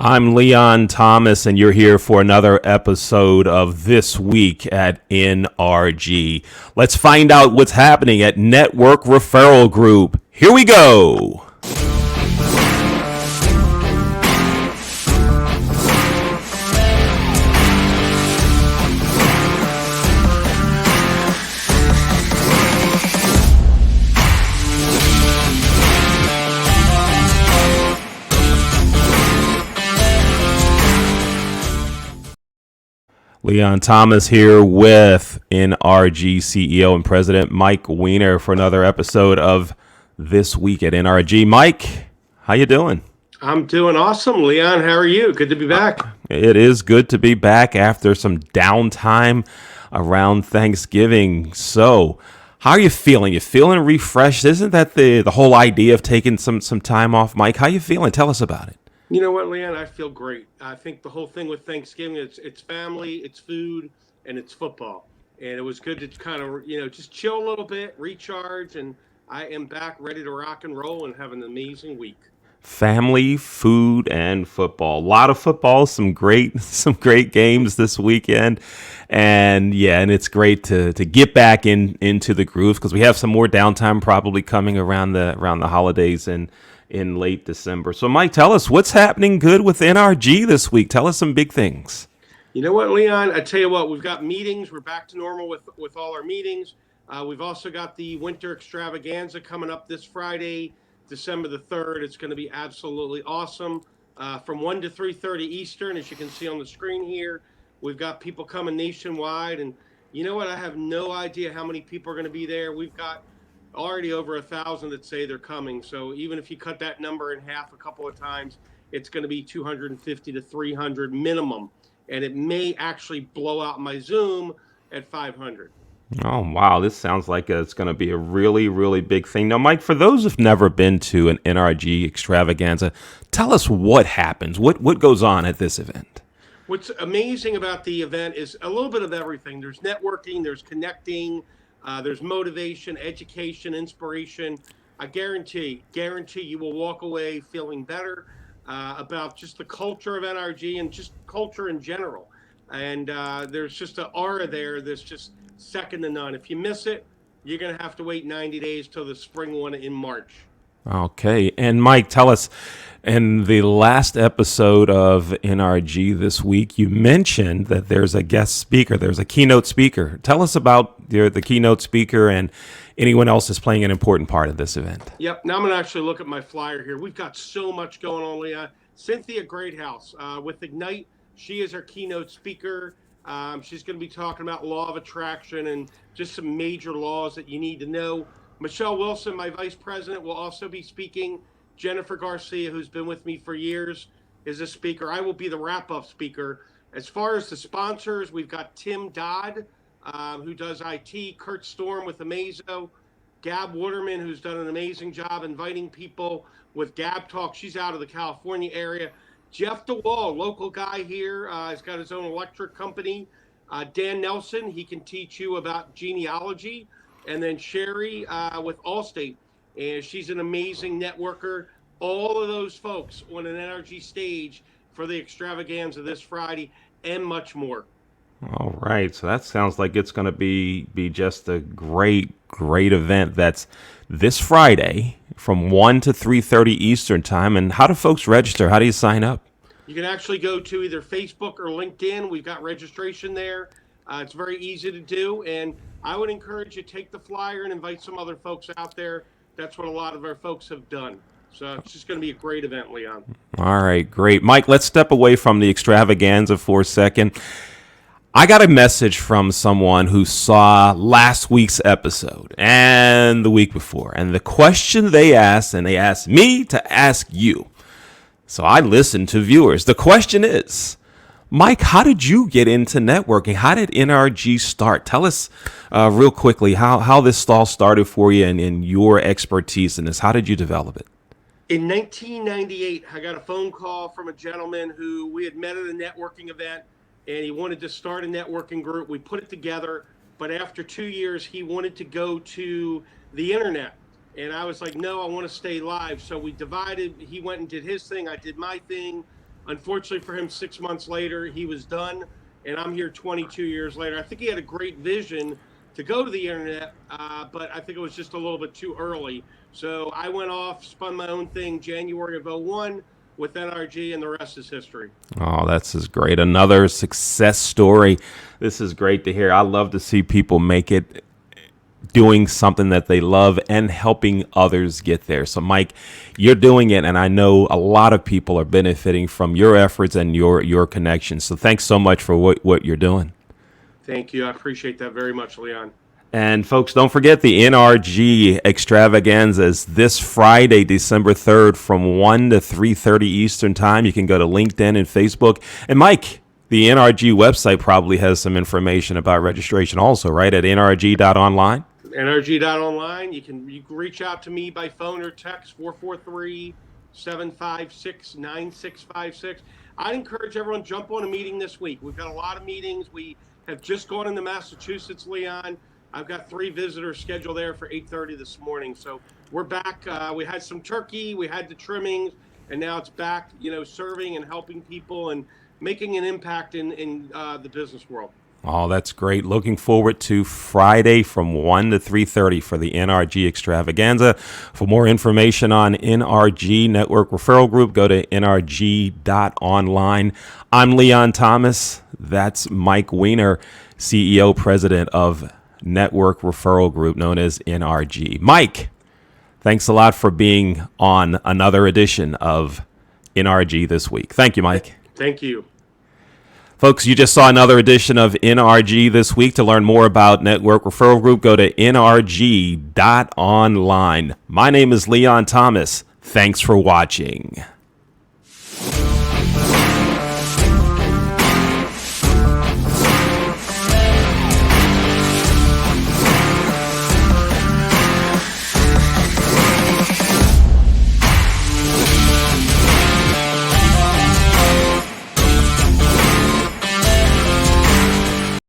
I'm Leon Thomas, and you're here for another episode of This Week at NRG. Let's find out what's happening at Network Referral Group. Here we go. Leon Thomas here with NRG CEO and President Mike Weiner for another episode of This Week at NRG. Mike, how you doing? I'm doing awesome, Leon. How are you? Good to be back. It is good to be back after some downtime around Thanksgiving. So, how are you feeling? You feeling refreshed? Isn't that the whole idea of taking some time off, Mike? How you feeling? Tell us about it. You know what, Leon? I feel great. I think the whole thing with Thanksgiving, it's family, it's food, and it's football. And it was good to kind of, just chill a little bit, recharge, and I am back ready to rock and roll and have an amazing week. Family, food, and football. A lot of football, some great games this weekend. And it's great to get back into the groove because we have some more downtime probably coming around the holidays and in late December. So, Mike, tell us what's happening good with NRG this week. Tell us some big things. You know what, Leon? I tell you what, we've got meetings. We're back to normal with all our meetings. We've also got the Winter Extravaganza coming up this Friday, December the 3rd. It's going to be absolutely awesome. From 1 to 3:30 Eastern, as you can see on the screen here. We've got people coming nationwide. And you know what? I have no idea how many people are going to be there. We've got already over 1,000 that say they're coming. So even if you cut that number in half a couple of times, it's going to be 250 to 300 minimum. And it may actually blow out my Zoom at 500. Oh, wow. This sounds like it's going to be a really, really big thing. Now, Mike, for those who've never been to an NRG extravaganza, tell us what happens. What goes on at this event? What's amazing about the event is a little bit of everything. There's networking, there's connecting, there's motivation, education, inspiration. I guarantee you will walk away feeling better about just the culture of NRG and just culture in general. And there's just an aura there that's just second to none. If you miss it, you're going to have to wait 90 days till the spring one in March. Okay. And Mike, tell us, in the last episode of NRG this week, you mentioned that there's a guest speaker, there's a keynote speaker. Tell us about the keynote speaker and anyone else is playing an important part of this event. Yep. Now I'm going to actually look at my flyer here. We've got so much going on, Leah. Cynthia Greathouse with Ignite. She is our keynote speaker. She's going to be talking about law of attraction and just some major laws that you need to know. Michelle Wilson, my vice president, will also be speaking. Jennifer Garcia, who's been with me for years, is a speaker. I will be the wrap-up speaker. As far as the sponsors, we've got Tim Dodd, who does IT, Kurt Storm with Amazo, Gab Waterman, who's done an amazing job inviting people with Gab Talk. She's out of the California area. Jeff DeWall, local guy here, has got his own electric company. Dan Nelson, he can teach you about genealogy. And then Sherry with Allstate, and she's an amazing networker. All of those folks on an NRG stage for the extravaganza this Friday and much more. All right. So that sounds like it's going to be just a great event. That's this Friday from 1 to 3:30 Eastern time. And how do folks register? How do you sign up? You can actually go to either Facebook or LinkedIn. We've got registration there. It's very easy to do, and I would encourage you to take the flyer and invite some other folks out there. That's what a lot of our folks have done. So it's just going to be a great event, Leon. All right, great. Mike, let's step away from the extravaganza for a second. I got a message from someone who saw last week's episode and the week before, and the question they asked, and they asked me to ask you. So I listened to viewers. The question is, Mike, how did you get into networking? How did NRG start? Tell us real quickly how this all started for you and your expertise in this. How did you develop it? In 1998, I got a phone call from a gentleman who we had met at a networking event, and he wanted to start a networking group. We put it together, but after 2 years, he wanted to go to the internet. And I was like, no, I want to stay live. So we divided. He went and did his thing. I did my thing. Unfortunately for him, 6 months later, he was done, and I'm here 22 years later. I think he had a great vision to go to the internet, but I think it was just a little bit too early. So I went off, spun my own thing January of '01 with NRG, and the rest is history. Oh, that's just great. Another success story. This is great to hear. I love to see people make it doing something that they love and helping others get there. So, Mike, you're doing it, and I know a lot of people are benefiting from your efforts and your connections. So thanks so much for what you're doing. Thank you. I appreciate that very much, Leon. And folks, don't forget the NRG Extravaganza is this Friday, December 3rd from 1 to 3:30 Eastern Time. You can go to LinkedIn and Facebook. And Mike, the NRG website probably has some information about registration also, right, at nrg.online? NRG.online. You can reach out to me by phone or text, 443-756-9656. I'd encourage everyone to jump on a meeting this week. We've got a lot of meetings. We have just gone into Massachusetts, Leon. I've got 3 visitors scheduled there for 8:30 this morning. So we're back. We had some turkey, we had the trimmings, and now it's back, serving and helping people and making an impact in the business world. Oh, that's great. Looking forward to Friday from 1 to 3:30 for the NRG Extravaganza. For more information on NRG Network Referral Group, go to nrg.online. I'm Leon Thomas. That's Mike Weiner, CEO, President of Network Referral Group, known as NRG. Mike, thanks a lot for being on another edition of NRG this week. Thank you, Mike. Thank you. Folks, you just saw another edition of NRG this week. To learn more about Network Referral Group, go to nrg.online. My name is Leon Thomas. Thanks for watching.